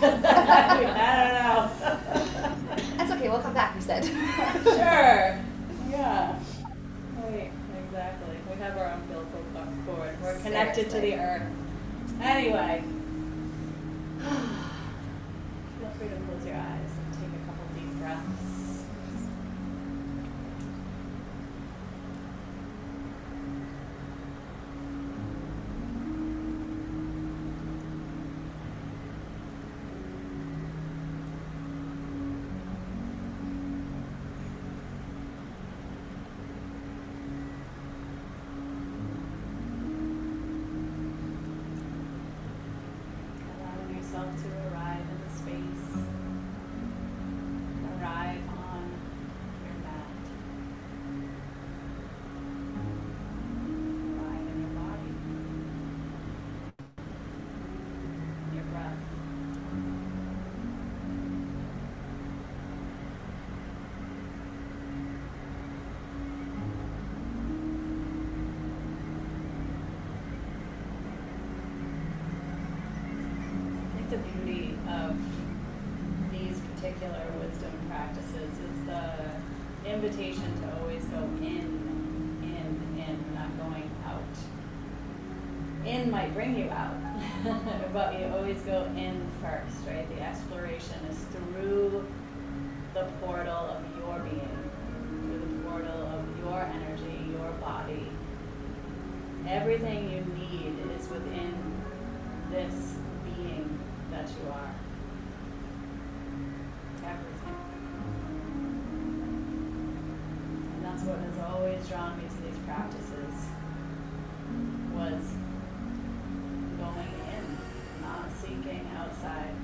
I don't know. That's okay, we'll come back, you said. Sure. Yeah. Right, exactly. We have our umbilical cord. We're connected to the earth. Anyway. Feel free to close your eyes and take a couple deep breaths. To arrive in the space, arrive on your mat, arrive in your body, your breath. The beauty of these particular wisdom practices is the invitation to always go in, not going out. In might bring you out, but you always go in first, right? The exploration is through the portal of your being, through the portal of your energy, your body. Everything you need is within this being that you are. Everything. And that's what has always drawn me to these practices, was going in, not seeking outside.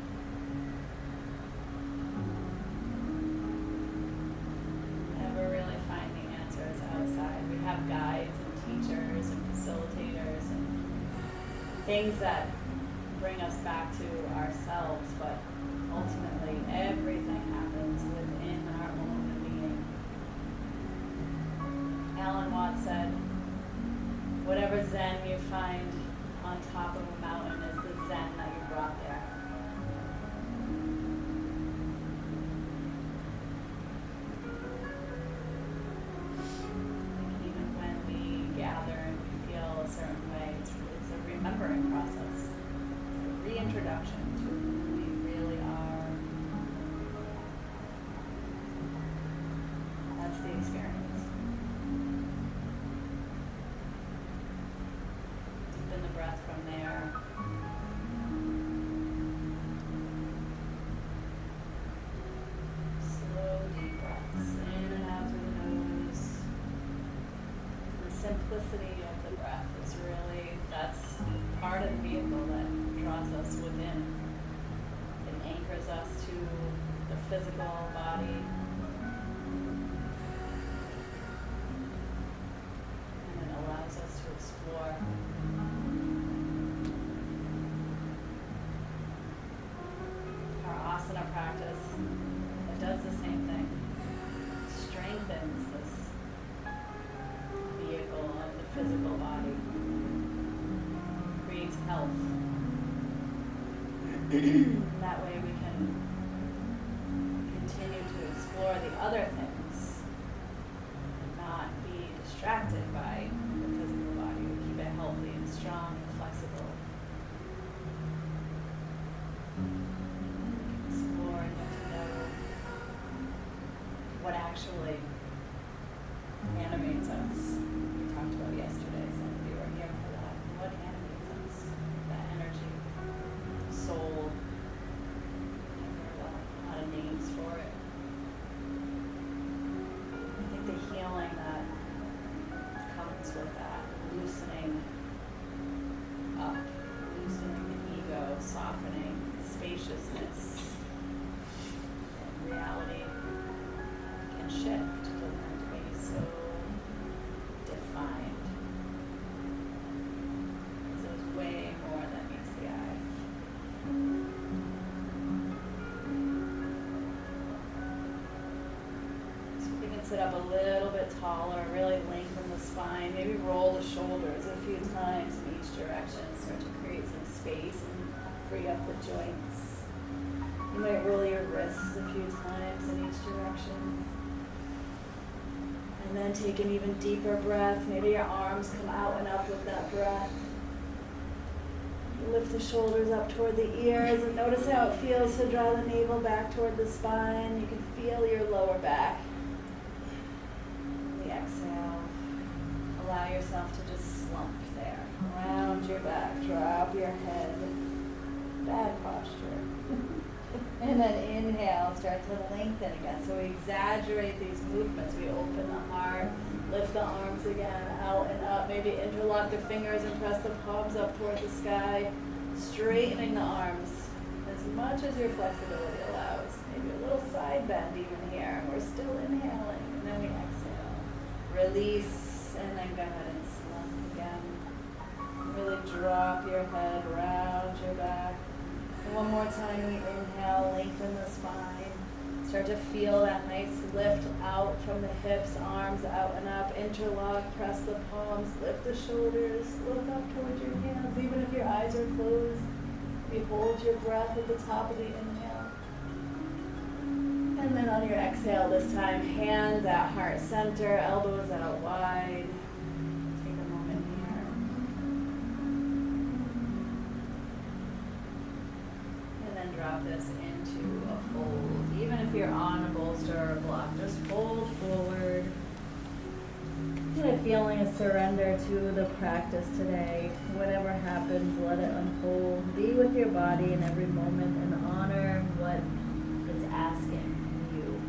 Never really finding answers outside. We have guides and teachers and facilitators and things that bring us back to ourselves, but ultimately everything happens within our own being. Alan Watts said, whatever Zen you find on top of a mountain is the Zen that you brought there. And even when we gather and we feel a certain way, it's a remembering process. Reintroduction to who we really are. That's the experience. Deepen the breath from there. Slow, deep breaths in and out through the nose. The simplicity of the breath is really, that's part of the vehicle that draws us within. It anchors us to the physical body. And it allows us to explore. Our asana practice, it does the same thing. It strengthens this vehicle of the physical body. Creates health. That way we can continue to explore the other things and not be distracted by the physical body. We keep it healthy and strong and flexible. We can explore and get to know what actually animates us. We talked about yesterday, some of you were here for that. What animates us? That energy, soul. There are a lot of names for it. I think the healing that comes with that, loosening up, loosening the ego, softening, spaciousness, and reality can shift. It doesn't have to be so defined. So there's way more that meets the eye. So you can sit up a little bit taller, really lengthen the spine, maybe roll the shoulders a few times in each direction, start to create some space and free up the joints. You might roll your wrists a few times in each direction. And then take an even deeper breath. Maybe your arms come out and up with that breath. Lift the shoulders up toward the ears and notice how it feels to draw the navel back toward the spine. You can feel your lower back. The exhale. Allow yourself to just slump there. Round your back, drop your head. Bad posture. And then inhale, start to lengthen again. So we exaggerate these movements. We open the heart, lift the arms again, out and up. Maybe interlock the fingers and press the palms up toward the sky. Straightening the arms as much as your flexibility allows. Maybe a little side bend even here. We're still inhaling, and then we exhale. Release, and then go ahead and slump again. Really drop your head, round your back. And one more time, we inhale, lengthen the spine. Start to feel that nice lift out from the hips, arms out and up. Interlock, press the palms, lift the shoulders, look up towards your hands. Even if your eyes are closed, you hold your breath at the top of the inhale. And then on your exhale this time, hands at heart center, elbows out wide. Take a moment here. And then drop this into a fold. Even if you're on a bolster or a block, just fold forward. Kind of feeling a surrender to the practice today. Whatever happens, let it unfold. Be with your body in every moment and honor what it's asking you.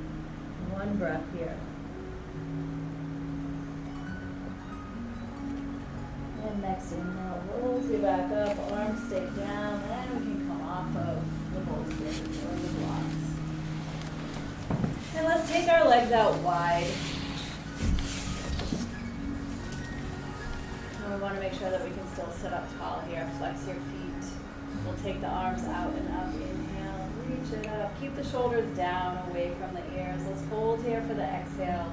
One breath here. And next inhale, rolls you back up, arms stay down, and we can come off of the bolsters or the blocks. And let's take our legs out wide. And we want to make sure that we can still sit up tall here. Flex your feet. We'll take the arms out and up. Inhale, reach it up. Keep the shoulders down, away from the ears. Let's hold here for the exhale.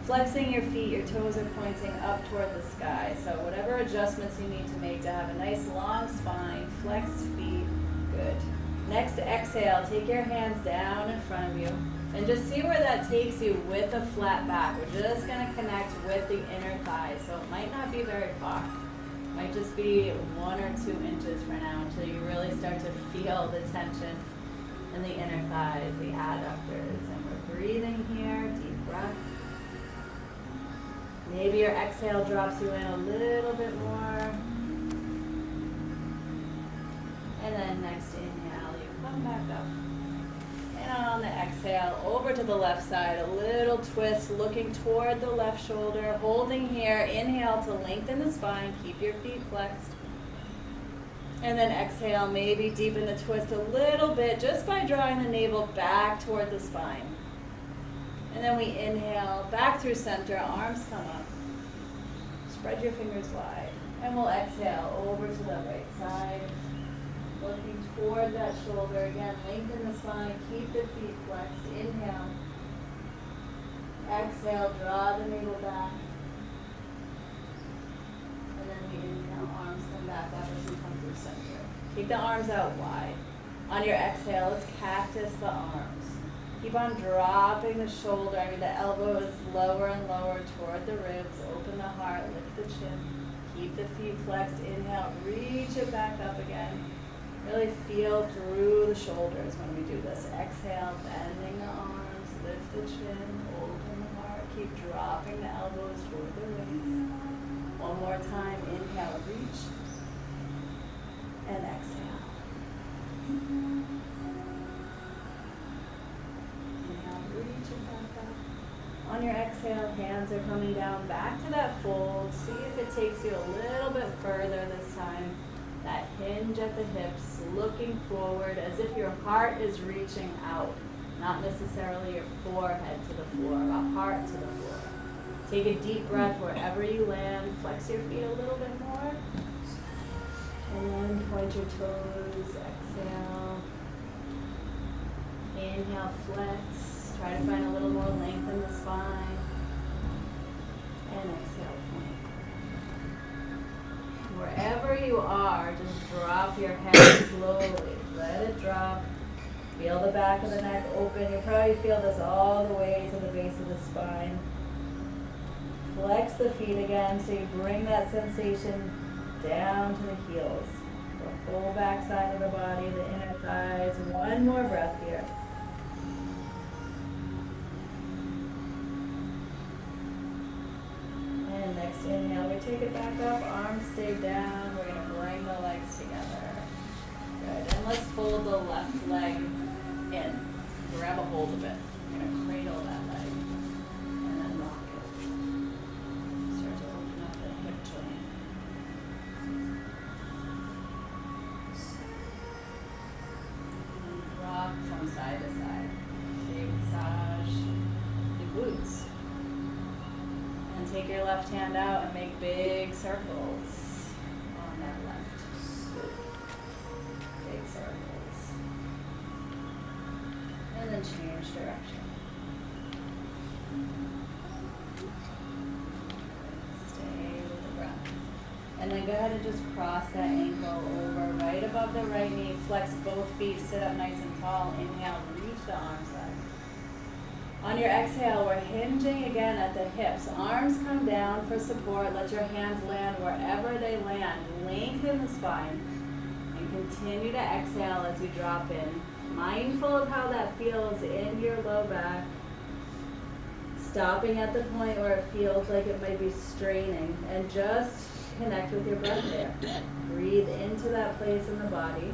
Flexing your feet, your toes are pointing up toward the sky. So whatever adjustments you need to make to have a nice long spine, flexed feet, good. Next exhale, take your hands down in front of you. And just see where that takes you with a flat back. We're just going to connect with the inner thighs. So it might not be very far. It might just be 1 or 2 inches for now until you really start to feel the tension in the inner thighs, the adductors. And we're breathing here, deep breath. Maybe your exhale drops you in a little bit more. And then next inhale, you come back up. And on the exhale, over to the left side, a little twist, looking toward the left shoulder, holding here. Inhale to lengthen the spine, keep your feet flexed. And then exhale, maybe deepen the twist a little bit just by drawing the navel back toward the spine. And then we inhale, back through center, arms come up. Spread your fingers wide. And we'll exhale over to the right side. Looking toward that shoulder again, lengthen the spine, keep the feet flexed. Inhale. Exhale, draw the navel back. And then we inhale, arms come back up as we come through center. Keep the arms out wide. On your exhale, let's cactus the arms. Keep on dropping the shoulder. The elbow is lower and lower toward the ribs. Open the heart, lift the chin. Keep the feet flexed. Inhale, reach it back up again. Really feel through the shoulders when we do this. Exhale, bending the arms, lift the chin, open the heart. Keep dropping the elbows toward the waist. One more time. Inhale, reach. And exhale. Inhale, reach it back up. On your exhale, hands are coming down back to that fold. See if it takes you a little bit further this time. That hinge at the hips, looking forward as if your heart is reaching out, not necessarily your forehead to the floor, but heart to the floor. Take a deep breath wherever you land. Flex your feet a little bit more. And then point your toes. Exhale. Inhale, flex. Try to find a little more length in the spine. And exhale, point. Wherever you are, just drop your head slowly. Let it drop. Feel the back of the neck open. You probably feel this all the way to the base of the spine. Flex the feet again so you bring that sensation down to the heels. The whole back side of the body, the inner thighs. One more breath here. And next inhale, we take it back up, arms stay down. We're going to bring the legs together. Good. And let's fold the left leg in. Grab a hold of it. We're going to cradle that leg. And then rock it. Start to open up the hip joint. And rock from side to side. Okay, massage the glutes. And take your left hand out and make big circles on that left glute. Big circles. And then change direction. Stay with the breath. And then go ahead and just cross that ankle over right above the right knee. Flex both feet, sit up nice and tall. Inhale, reach the arms up. On your exhale, we're hinging again at the hips. Arms come down for support. Let your hands land wherever they land. Lengthen the spine. And continue to exhale as you drop in. Mindful of how that feels in your low back. Stopping at the point where it feels like it might be straining. And just connect with your breath there. Breathe into that place in the body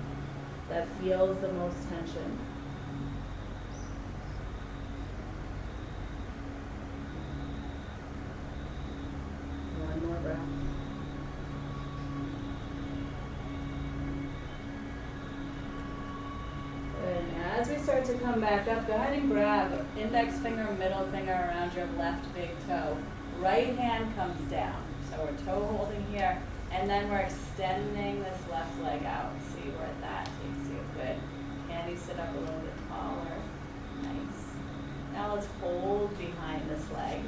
that feels the most tension. One more breath. Good. And as we start to come back up, go ahead and grab index finger, middle finger around your left big toe. Right hand comes down. So we're toe holding here, and then we're extending this left leg out. See where that takes you. Good. Can you sit up a little bit taller? Nice. Now let's hold behind this leg.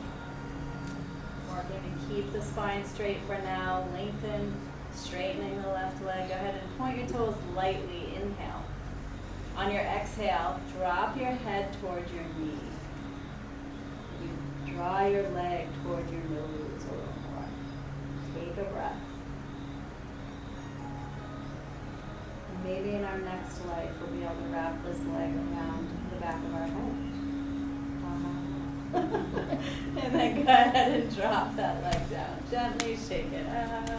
Working to keep the spine straight for now. Lengthen, straightening the left leg. Go ahead and point your toes lightly. Inhale. On your exhale, drop your head toward your knee. You draw your leg toward your nose a little more. Take a breath. And maybe in our next life, we'll be able to wrap this leg around the back of our head. And then go ahead and drop that leg down. Gently shake it out.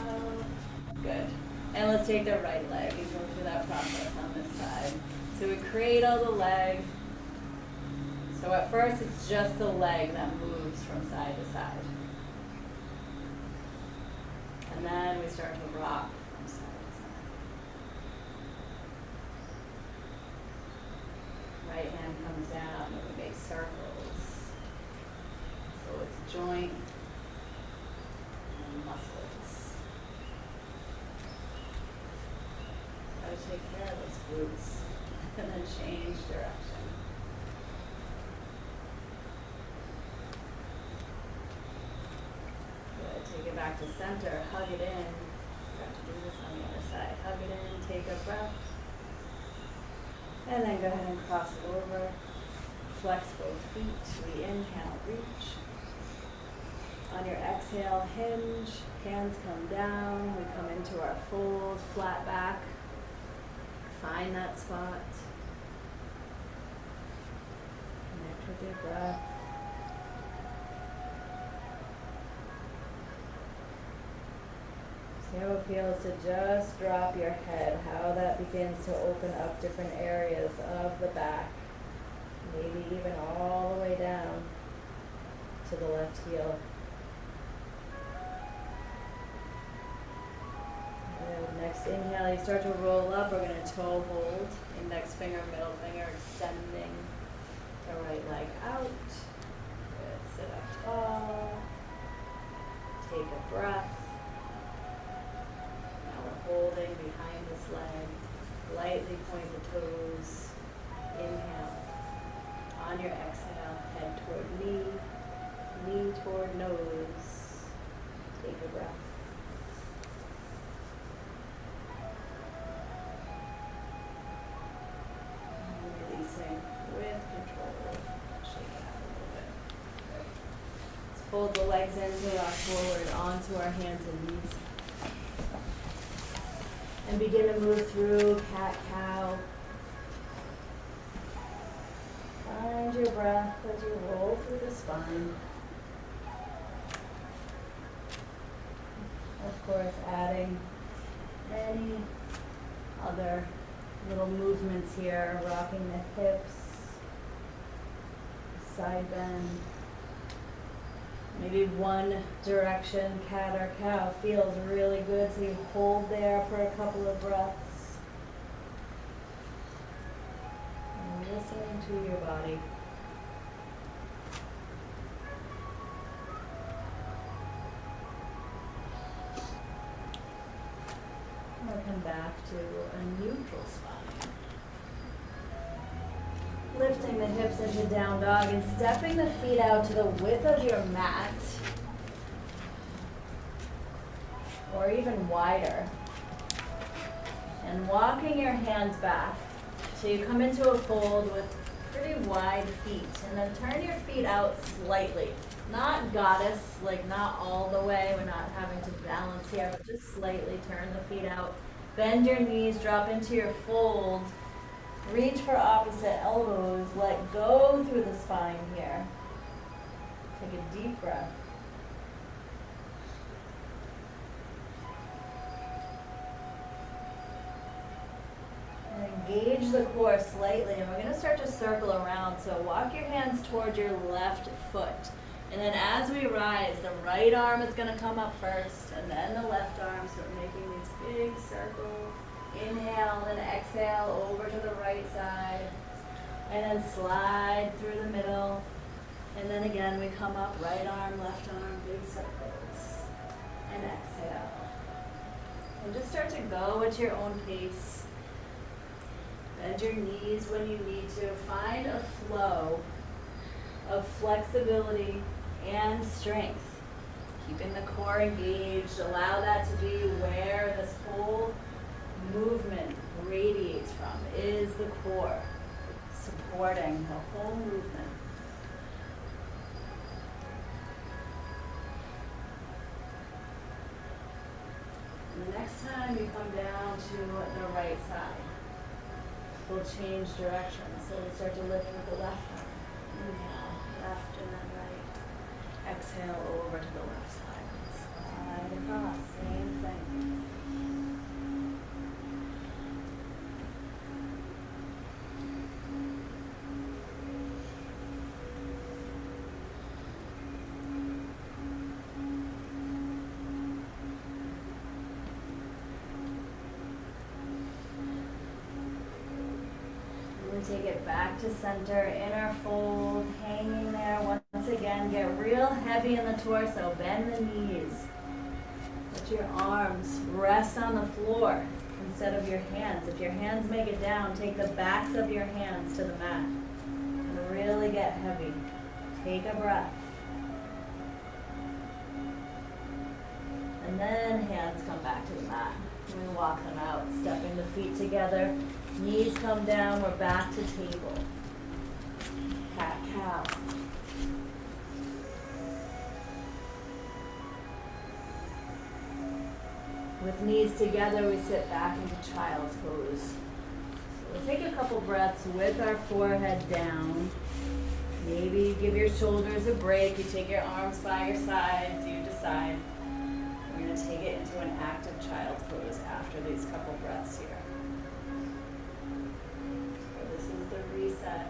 Good. And let's take the right leg and go through that process on this side. So we cradle the leg. So at first it's just the leg that moves from side to side. And then we start to rock from side to side. Right hand comes down and we make circles. So it's joint and muscles. Gotta take care of those glutes. And then change direction. Good. Take it back to center. Hug it in. Forgot to do this on the other side. Hug it in. Take a breath. And then go ahead and cross it over. Flex both feet. We inhale, reach. On your exhale, hinge. Hands come down. We come into our fold, flat back. Find that spot. Connect with your breath. See how it feels to just drop your head, how that begins to open up different areas of the back. Maybe even all the way down to the left heel. Good. Next inhale, you start to roll up. We're going to toe hold. Index finger, middle finger, extending the right leg out. Good. Sit up tall. Take a breath. Now we're holding behind this leg. Lightly point the toes. Inhale. On your exhale, head toward knee, knee toward nose. Take a breath. fold the legs in to rock forward onto our hands and knees. And begin to move through cat-cow. Find your breath as you roll through the spine. Of course, adding any other little movements here, rocking the hips, side bend. Maybe one direction, cat or cow, feels really good, so you hold there for a couple of breaths. And listening to your body. We'll come back to a neutral spine. Lifting the hips into down dog and stepping the feet out to the width of your mat, or even wider. And walking your hands back. So you come into a fold with pretty wide feet, and then turn your feet out slightly. Not goddess, like not all the way, we're not having to balance here, but just slightly turn the feet out. Bend your knees, drop into your fold. Reach for opposite elbows, let go through the spine here. Take a deep breath. And engage the core slightly, and we're going to start to circle around. So walk your hands towards your left foot. And then as we rise, the right arm is going to come up first, and then the left arm. So we're making these big circles. Inhale and exhale over to the right side. And then slide through the middle. And then again, we come up, right arm, left arm, big circles. And exhale. And just start to go at your own pace. Bend your knees when you need to. Find a flow of flexibility and strength. Keeping the core engaged. Allow that to be where this whole movement radiates from, is the core, supporting the whole movement. And the next time you come down to the right side, we'll change direction. So we start to lift with the left arm. Inhale, left and then right. Exhale over to the left side. Slide across, same thing. Take it back to center, inner fold, hanging there. Once again, get real heavy in the torso, bend the knees. Let your arms rest on the floor instead of your hands. If your hands make it down, take the backs of your hands to the mat and really get heavy. Take a breath. And then hands come back to the mat. And we walk them out, stepping the feet together. Knees come down, we're back to table. Cat, cow. With knees together, we sit back into child's pose. So we'll take a couple breaths with our forehead down. Maybe give your shoulders a break. You take your arms by your sides, you decide. We're going to take it into an active child's pose after these couple breaths here. Reset.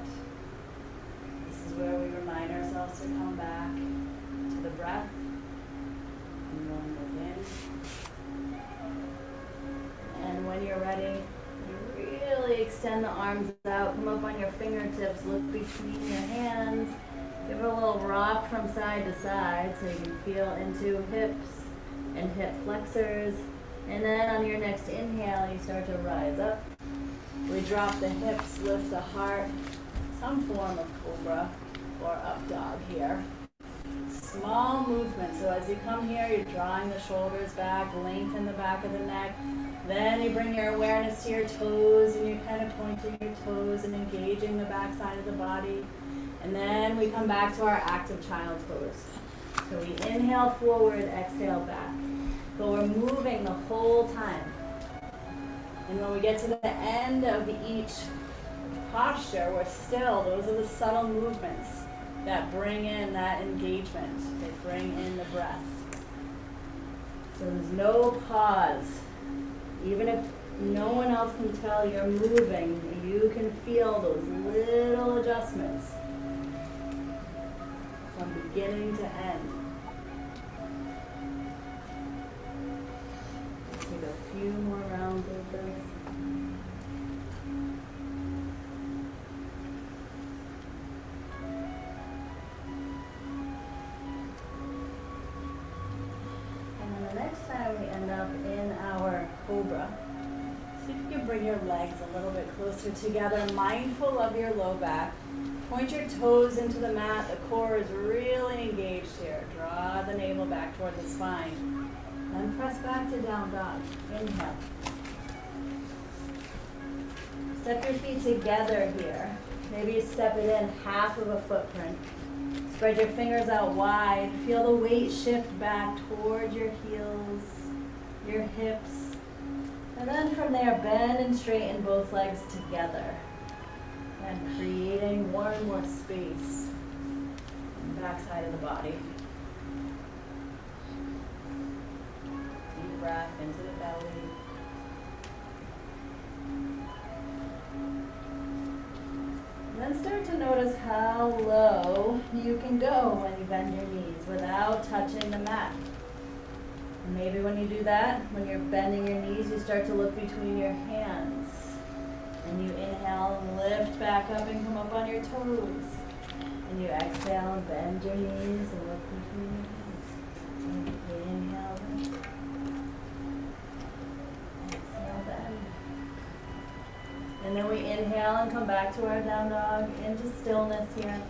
This is where we remind ourselves to come back to the breath and one within. And when you're ready, you really extend the arms out, come up on your fingertips, look between your hands, give it a little rock from side to side so you can feel into hips and hip flexors. And then on your next inhale, you start to rise up. We drop the hips, lift the heart, some form of cobra or up dog here. Small movement, so as you come here, you're drawing the shoulders back, lengthen the back of the neck. Then you bring your awareness to your toes and you're kind of pointing your toes and engaging the back side of the body. And then we come back to our active child's pose. So we inhale forward, exhale back. But we're moving the whole time. And when we get to the end of each posture, we're still, those are the subtle movements that bring in that engagement. They bring in the breath. So there's no pause. Even if no one else can tell you're moving, you can feel those little adjustments from beginning to end. Let's take a few more rounds of this. We end up in our cobra. See if you can bring your legs a little bit closer together, mindful of your low back. Point your toes into the mat. The core is really engaged here. Draw the navel back toward the spine. Then press back to down dog. Inhale. Step your feet together here. Maybe you step it in half of a footprint. Spread your fingers out wide. Feel the weight shift back toward your heels, your hips. And then from there, bend and straighten both legs together. And creating more and more space on the back side of the body. Deep breath into the belly. Then start to notice how low you can go when you bend your knees without touching the mat. And maybe when you do that, when you're bending your knees, you start to look between your hands. And you inhale and lift back up and come up on your toes. And you exhale and bend your knees and look between your hands. And inhale, lift. Exhale, bend. And then we inhale and come back to our down dog into stillness here.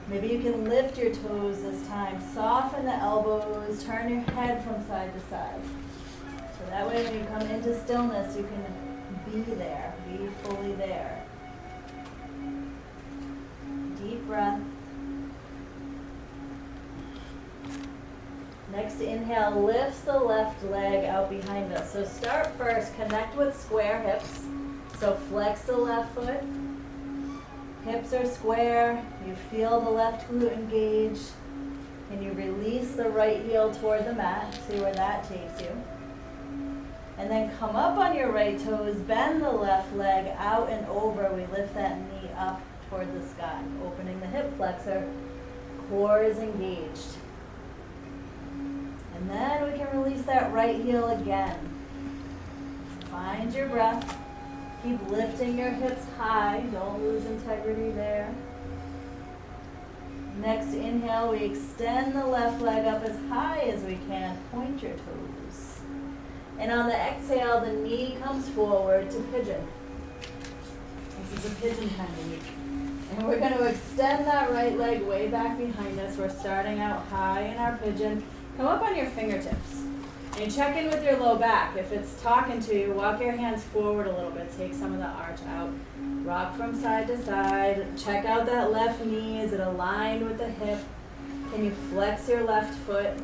Maybe you can lift your toes this time. Soften the elbows. Turn your head from side to side. So that way when you come into stillness, you can be there. Be fully there. Deep breath. Next inhale lifts the left leg out behind us. So start first. Connect with square hips. So flex the left foot, hips are square, you feel the left glute engage, and you release the right heel toward the mat, see where that takes you. And then come up on your right toes, bend the left leg out and over, we lift that knee up toward the sky, opening the hip flexor, core is engaged. And then we can release that right heel again. Find your breath. Keep lifting your hips high. Don't lose integrity there. Next inhale, we extend the left leg up as high as we can. Point your toes. And on the exhale, the knee comes forward to pigeon. This is a pigeon kind of week. And we're going to extend that right leg way back behind us. We're starting out high in our pigeon. Come up on your fingertips. And check in with your low back. If it's talking to you, walk your hands forward a little bit. Take some of the arch out. Rock from side to side. Check out that left knee. Is it aligned with the hip? Can you flex your left foot?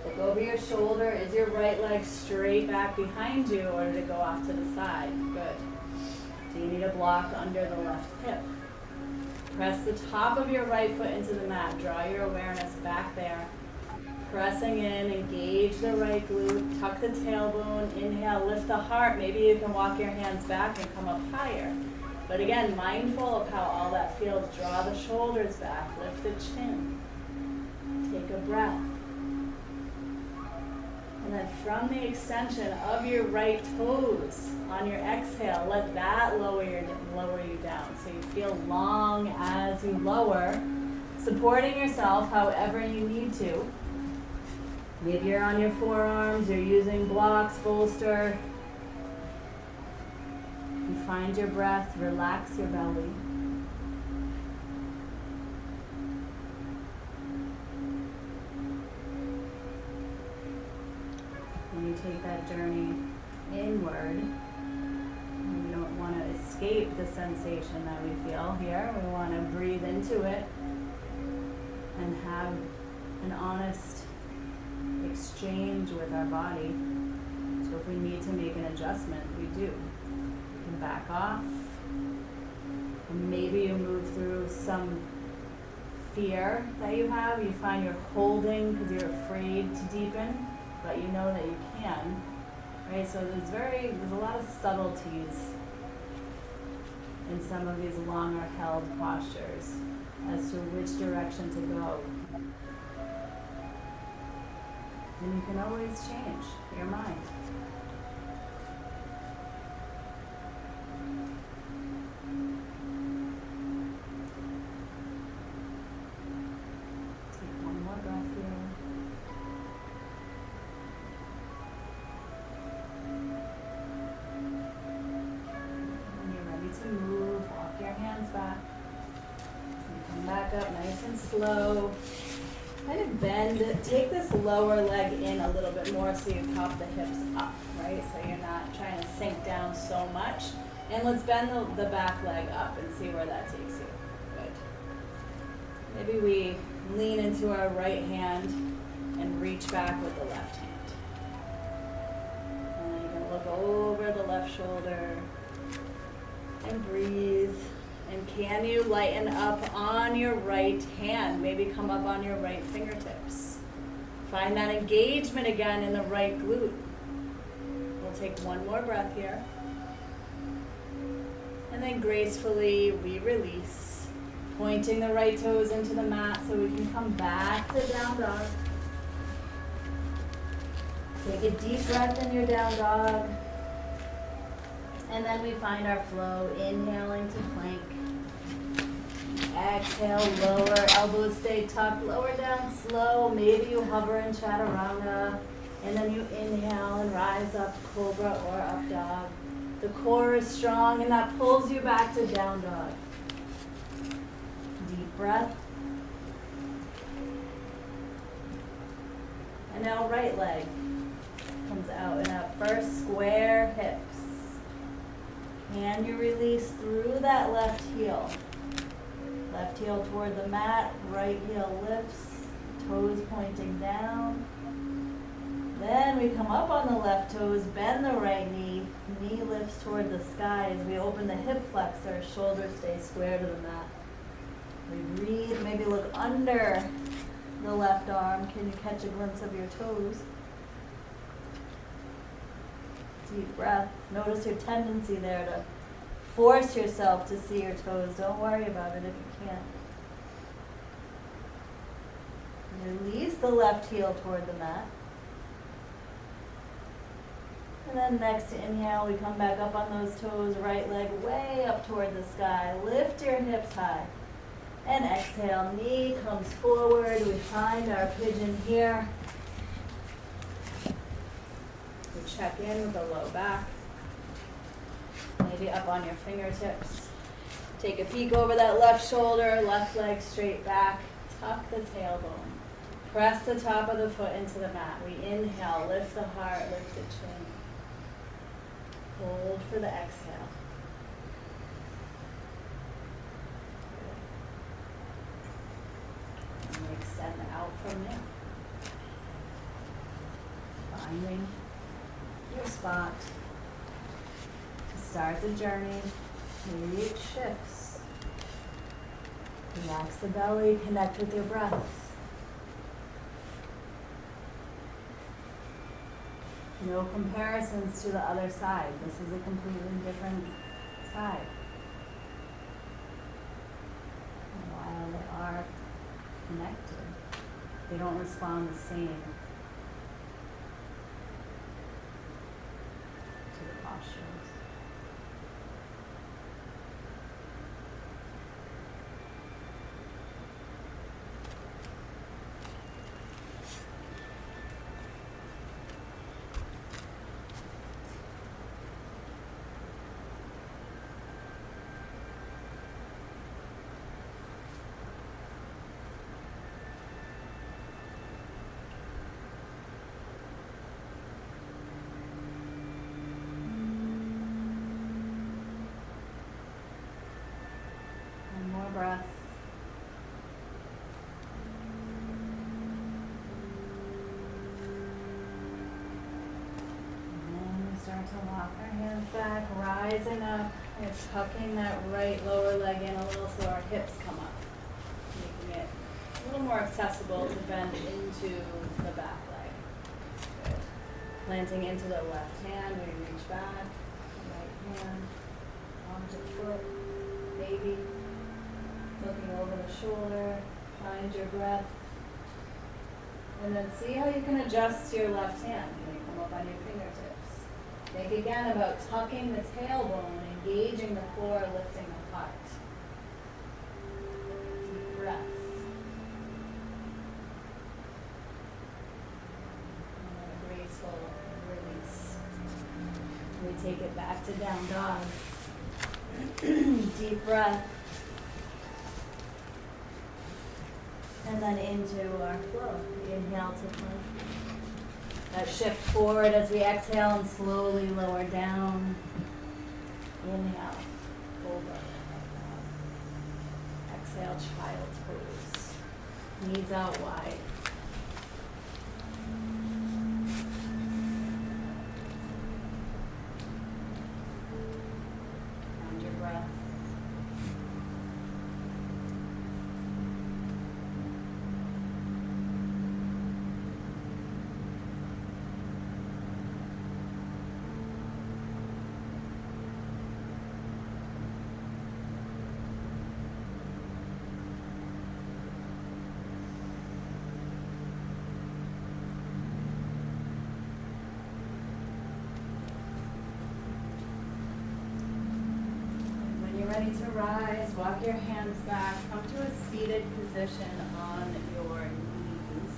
Look over your shoulder. Is your right leg straight back behind you or did it go off to the side? Good. Do you need a block under the left hip? Press the top of your right foot into the mat. Draw your awareness back there. Pressing in, engage the right glute, tuck the tailbone, inhale, lift the heart. Maybe you can walk your hands back and come up higher. But again, mindful of how all that feels. Draw the shoulders back, lift the chin. Take a breath. And then from the extension of your right toes on your exhale, let that lower you down. So you feel long as you lower, supporting yourself however you need to. Maybe you're on your forearms, you're using blocks, bolster. You find your breath, relax your belly. And you take that journey inward. We don't want to escape the sensation that we feel here. We want to breathe into it and have an honest exchange with our body. So if we need to make an adjustment, we do. We can back off. And maybe you move through some fear that you have. You find you're holding because you're afraid to deepen, but you know that you can. Right? So there's a lot of subtleties in some of these longer held postures as to which direction to go. And you can always change your mind. Take one more breath here. When you're ready to move, walk your hands back. And come back up nice and slow. Kind of bend, take this lower leg in a little bit more so you pop the hips up, right? So you're not trying to sink down so much. And let's bend the back leg up and see where that takes you. Good. Maybe we lean into our right hand and reach back with the left hand. And then you can look over the left shoulder and breathe. And can you lighten up on your right hand? Maybe come up on your right fingertips. Find that engagement again in the right glute. We'll take one more breath here. And then gracefully we release, pointing the right toes into the mat so we can come back to down dog. Take a deep breath in your down dog. And then we find our flow, inhaling to plank. Exhale, lower, elbows stay tucked, lower down slow. Maybe you hover in chaturanga. And then you inhale and rise up, cobra or up dog. The core is strong and that pulls you back to down dog. Deep breath. And now right leg comes out and up. First, square hips. Can you release through that left heel? Left heel toward the mat, right heel lifts, toes pointing down. Then we come up on the left toes, bend the right knee, knee lifts toward the sky as we open the hip flexor, shoulders stay square to the mat. We breathe, maybe look under the left arm. Can you catch a glimpse of your toes? Deep breath. Notice your tendency there to force yourself to see your toes. Don't worry about it if you can't. Release the left heel toward the mat. And then next inhale, we come back up on those toes, right leg way up toward the sky. Lift your hips high. And exhale, knee comes forward. We find our pigeon here. We check in with the low back. Maybe up on your fingertips. Take a peek over that left shoulder, left leg straight back. Tuck the tailbone. Press the top of the foot into the mat. We inhale, lift the heart, lift the chin. Hold for the exhale. And we extend out from there. Finding your spot. To start the journey, maybe it shifts. Relax the belly, connect with your breath. No comparisons to the other side. This is a completely different side. And while they are connected, they don't respond the same to the postures. Breath. Walk our hands back, rising up, and tucking that right lower leg in a little so our hips come up, making it a little more accessible to bend into the back leg. Good. Planting into the left hand, we reach back, right hand, onto foot, maybe. Looking over the shoulder, find your breath. And then see how you can adjust your left hand. You may come up on your fingertips. Think again about tucking the tailbone, engaging the core, lifting the heart. Deep breath. And a graceful release. We take it back to down dog. Deep breath. And then into our flow. We inhale to plank. That shift forward as we exhale and slowly lower down. Inhale, over. Exhale, child's pose. Knees out wide. Find your breath. Ready to rise, walk your hands back, come to a seated position on your knees.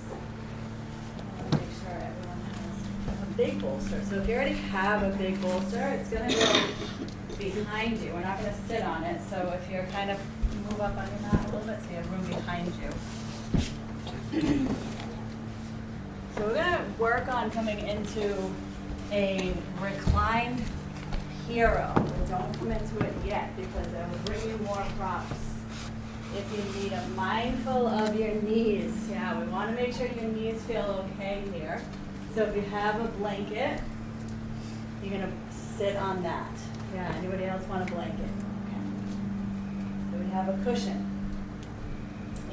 Make sure everyone has a big bolster. So if you already have a big bolster, it's going to go behind you. We're not going to sit on it. So if you're kind of move up on your mat a little bit so you have room behind you. So we're going to work on coming into a reclined hero. Don't come into it yet because it will bring you more props. If you need a mindful of your knees, yeah, we want to make sure your knees feel okay here. So if you have a blanket, you're going to sit on that. Yeah, anybody else want a blanket? Okay. So we have a cushion.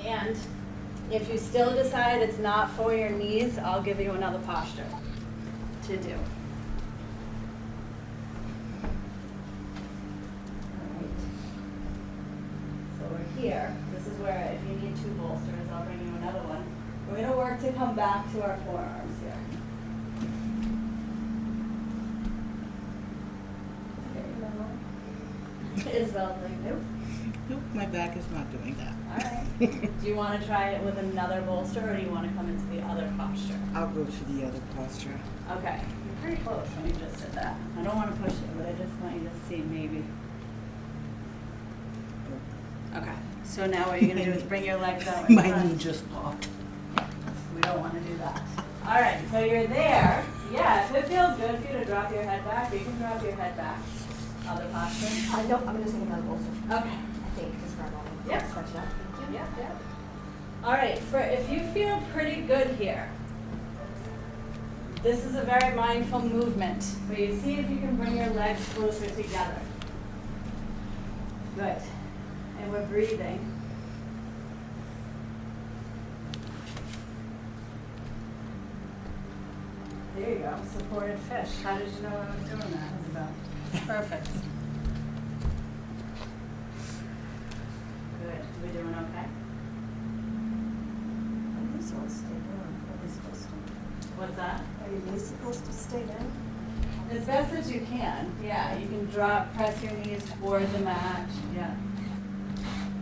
And if you still decide it's not for your knees, I'll give you another posture to do. Here, this is where if you need two bolsters, I'll bring you another one. We're going to work to come back to our forearms here. Isabel's like, nope. Nope, my back is not doing that. All right. Do you want to try it with another bolster, or do you want to come into the other posture? I'll go to the other posture. Okay. You're pretty close when you just did that. I don't want to push it, but I just want you to see maybe. Okay, so now what you're going to do is bring your legs out in My front. knee just popped. We don't want to do that. All right, so you're there. Yeah, if it feels good for you to drop your head back, you can drop your head back. Other posture. Nope, I'm just taking another bolster. Okay. I think, just for a moment. Yep. Stretch it out. Thank you. Yeah. All right, if you feel pretty good here, this is a very mindful movement where you see if you can bring your legs closer together. Good. And we're breathing. There you go, supported fish. How did you know I was doing that, Isabel? Perfect. Good. We doing okay? Are you supposed to stay down? Are you supposed to? What's that? Are your knees supposed to stay down? As best as you can. Yeah, you can press your knees toward the mat. Yeah.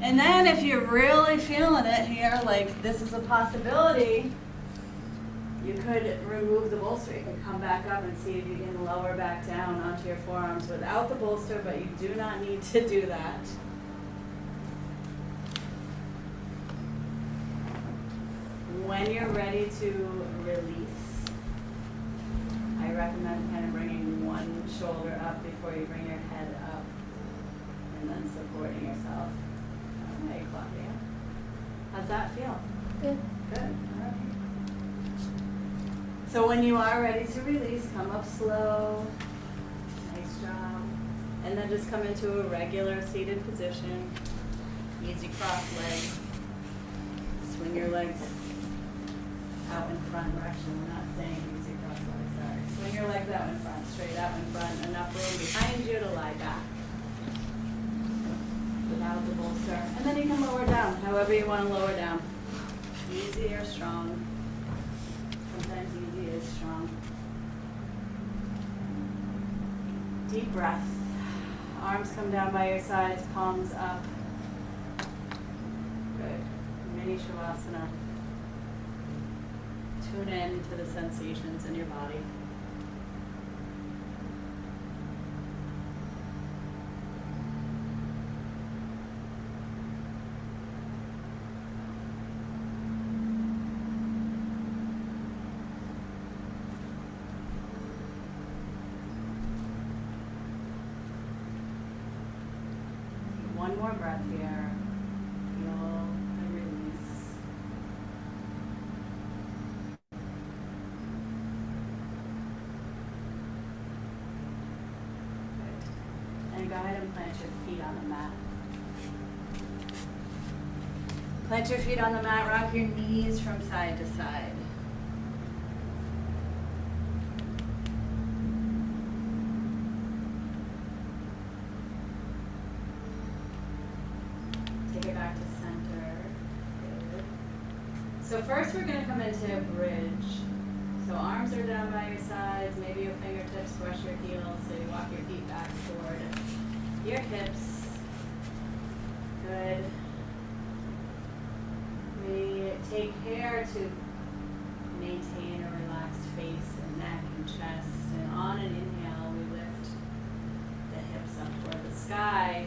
And then if you're really feeling it here, like this is a possibility, you could remove the bolster. You can come back up and see if you can lower back down onto your forearms without the bolster, but you do not need to do that. When you're ready to release, I recommend kind of bringing one shoulder up before you bring your head up and then supporting yourself. All right, Claudia. How's that feel? Good. Good. All right. So when you are ready to release, come up slow, And then just come into a regular seated position. Easy cross legs. Swing your legs out in front. We're not saying easy cross legs, sorry. Swing your legs out in front, straight out in front. Enough room behind you to lie back without the bolster. And then you can lower down, however you want to lower down. Easy or strong. Sometimes easy is strong. Deep breath. Arms come down by your sides, palms up. Good. Mini Shavasana. Tune in to the sensations in your body. One more breath here. Feel the release. Good. And go ahead and plant your feet on the mat. Plant your feet on the mat, rock your knees from side to side. Take it back to center. Good. So first we're going to come into bridge. So arms are down by your sides, maybe your fingertips brush your heels, so you walk your feet back toward your hips. Good. We take care to maintain a relaxed face and neck and chest. And on an inhale, we lift the hips up toward the sky.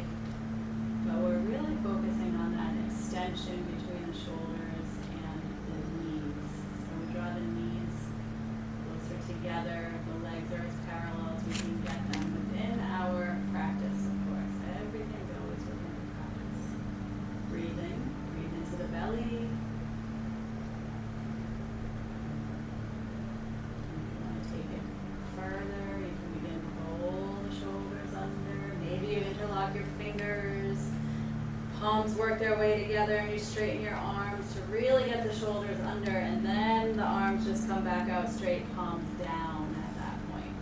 But we're really focusing on that extension between the shoulders and the knees. So we draw the knees closer together. The legs are as parallel as we can get them within our practice, of course. Everything's always within the practice. Breathing. Breathe into the belly. If you want to take it further, you can begin to roll the shoulders under. Maybe you interlock your fingers. Palms work their way together and you straighten your arms to really get the shoulders under, and then the arms just come back out straight, palms down at that point.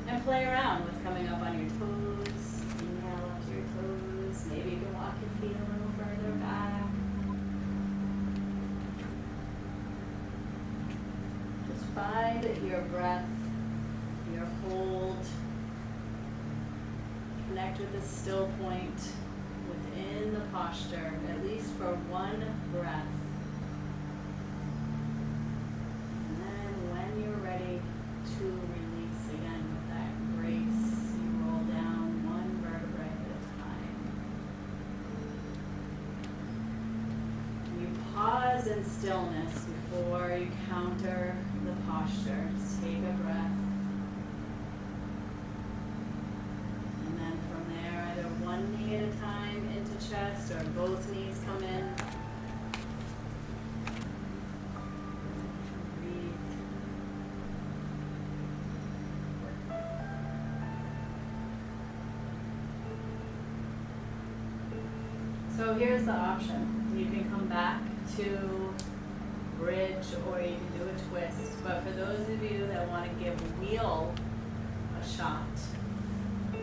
And play around with coming up on your toes. Inhale up to your toes. Maybe you can walk your feet a little further back. Just find your breath, your hold. Connect with the still point within the posture, at least for one breath. And then when you're ready to release again with that grace, you roll down one vertebrae at a time. And you pause in stillness before you counter the posture. Just take a breath. And then from there, either one knee at a time into chest or both knees come in. Breathe. So here's the option. You can come back to bridge or you can do a twist. But for those of you that want to give wheel a shot, we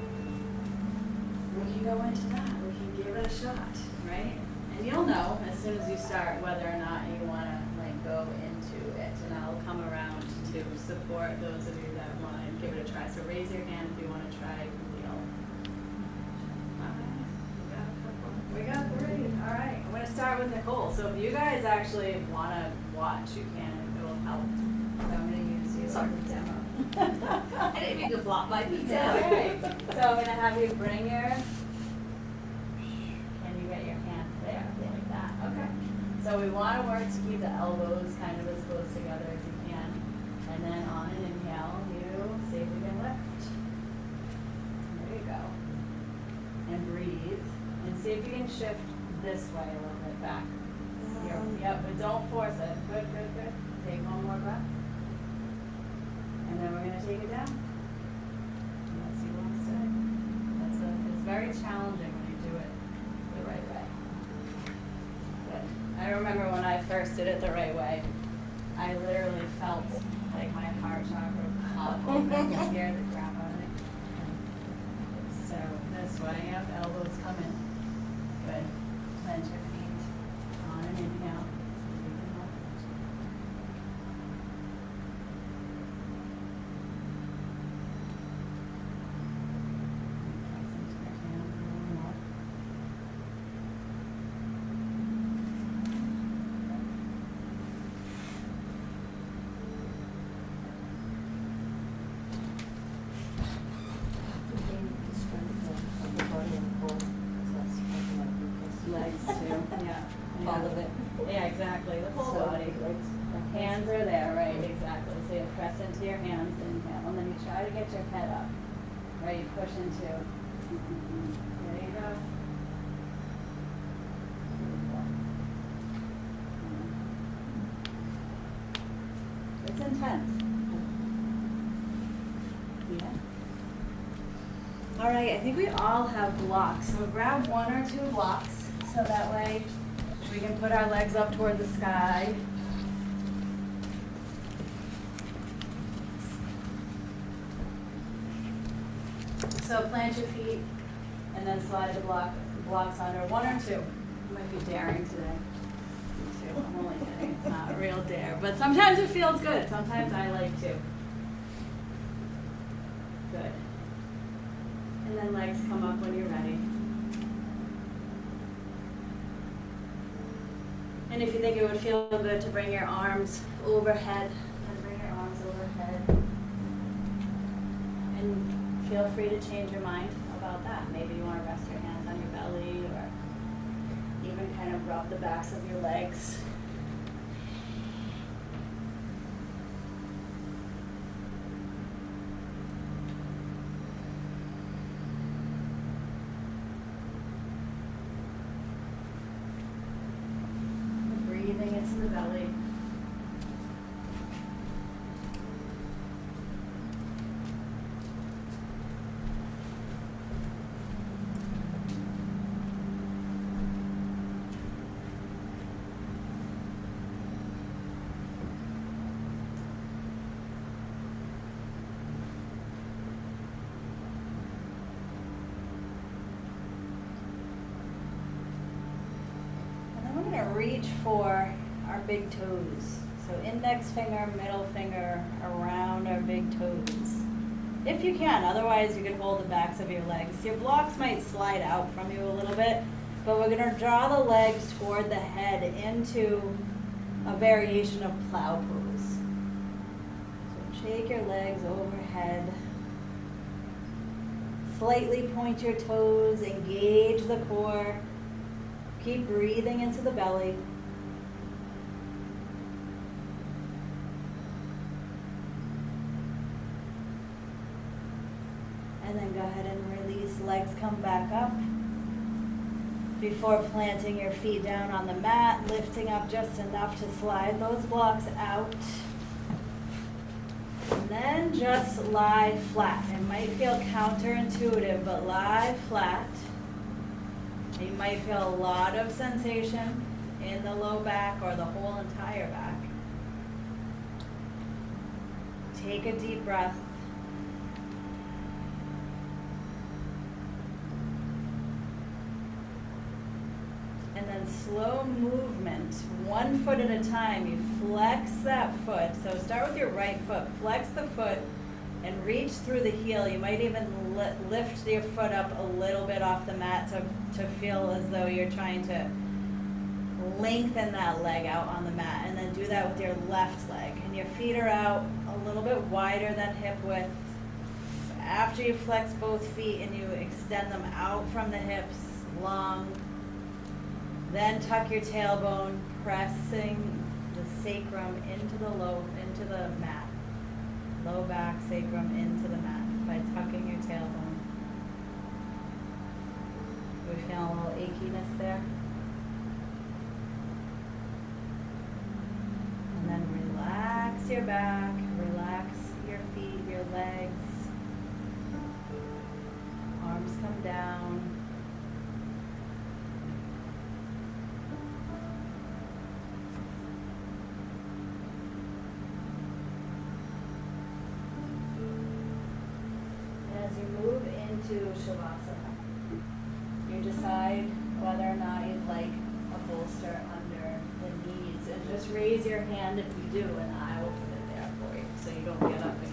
can go into that. We can give it a shot, right? And you'll know as soon as you start whether or not you want to like go into it. And I'll come around to support those of you that want to give it a try. So raise your hand if you want to try wheel. We got three. All right. I'm going to start with Nicole. So if you guys actually want to watch, you can. It will help. So I'm going to use you as a demo. I didn't mean to flop my feet Yeah, down. right. So I'm going to have you bring your, can you get your hands there like that? Okay. So we want to work to keep the elbows kind of as close together as you can. And then on an inhale, you see if we can lift. There you go. And breathe. And see if you can shift this way a little bit back. Here. Yep, but don't force it. Good, good, good. Take one more breath. And then we're going to take it down. Let's see what it's doing. That's a very challenging when you do it the right way. Good. I remember when I first did it the right way, I literally felt like my heart chakra pop and that scared the crap out of me. So this way, yep, elbows come in. Good. Clench your feet on an inhale. Legs too, yeah. All of it. Yeah, exactly, the whole body. Hands are there, right, exactly. So you press into your hands, inhale, and then you try to get your head up. Right, you push into. There you go. It's intense. Yeah. All right, I think we all have blocks. So grab 1 or 2 blocks so that way we can put our legs up toward the sky. So plant your feet and then slide the blocks under. 1 or 2. You might be daring today. Me too. I'm only kidding. It's not a real dare. But sometimes it feels good. Sometimes I like to. Good. And then legs come up when you're ready. And if you think it would feel good to bring your arms overhead, then bring your arms overhead. And feel free to change your mind about that. Maybe you want to rest your hands on your belly or even kind of rub the backs of your legs. Breathing into the belly. Reach for our big toes. So index finger, middle finger around our big toes. If you can, otherwise you can hold the backs of your legs. Your blocks might slide out from you a little bit, but we're gonna draw the legs toward the head into a variation of plow pose. So shake your legs overhead. Slightly point your toes, engage the core. Keep breathing into the belly. And then go ahead and release, legs come back up. Before planting your feet down on the mat, lifting up just enough to slide those blocks out. And then just lie flat. It might feel counterintuitive, but lie flat. You might feel a lot of sensation in the low back or the whole entire back. Take a deep breath. And then slow movement, 1 foot at a time. You flex that foot. So start with your right foot. Flex the foot and reach through the heel. You might even lift your foot up a little bit off the mat to feel as though you're trying to lengthen that leg out on the mat. And then do that with your left leg. And your feet are out a little bit wider than hip width. After you flex both feet and you extend them out from the hips, long, then tuck your tailbone, pressing the sacrum into the mat. Low back, sacrum into the mat by tucking your tailbone. We feel a little achiness there. And then relax your back, relax your feet, your legs. Arms come down. Shavasana. You decide whether or not you'd like a bolster under the knees, and just raise your hand if you do, and I will put it there for you, so you don't get up again.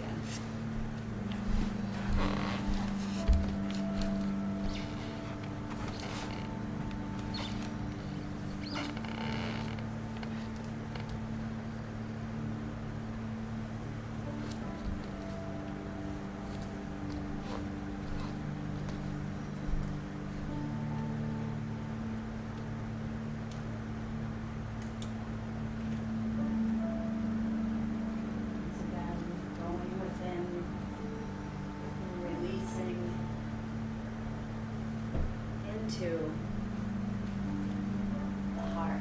Once again, going within and releasing into the heart.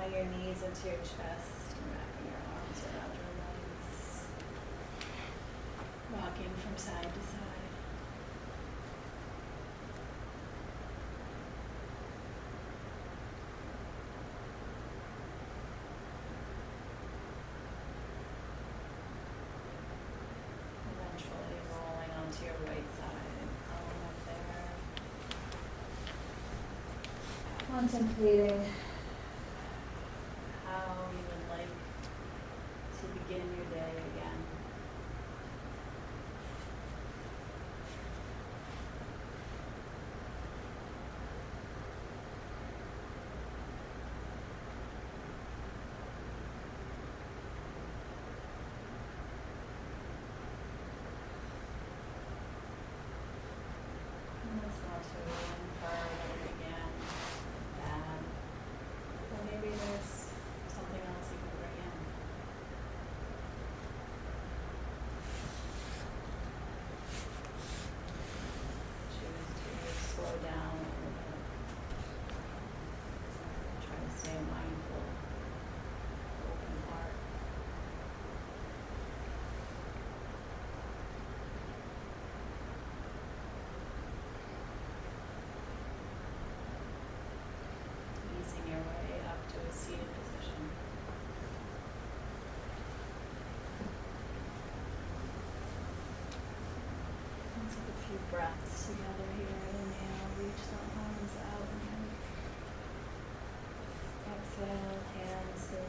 drawing your knees into your chest and wrapping your arms around your legs. Rocking from side to side. Eventually rolling onto your right side, curling up there. Contemplating how you would like to begin your day again. And that's not to infer that it began bad. Or maybe there's something else you can bring in. Choose to slow down a little bit. Try to stay mindful. Open heart. Easing your way up to a seated position. And take a few breaths together here. Inhale, reach the arms out. And exhale, hands to the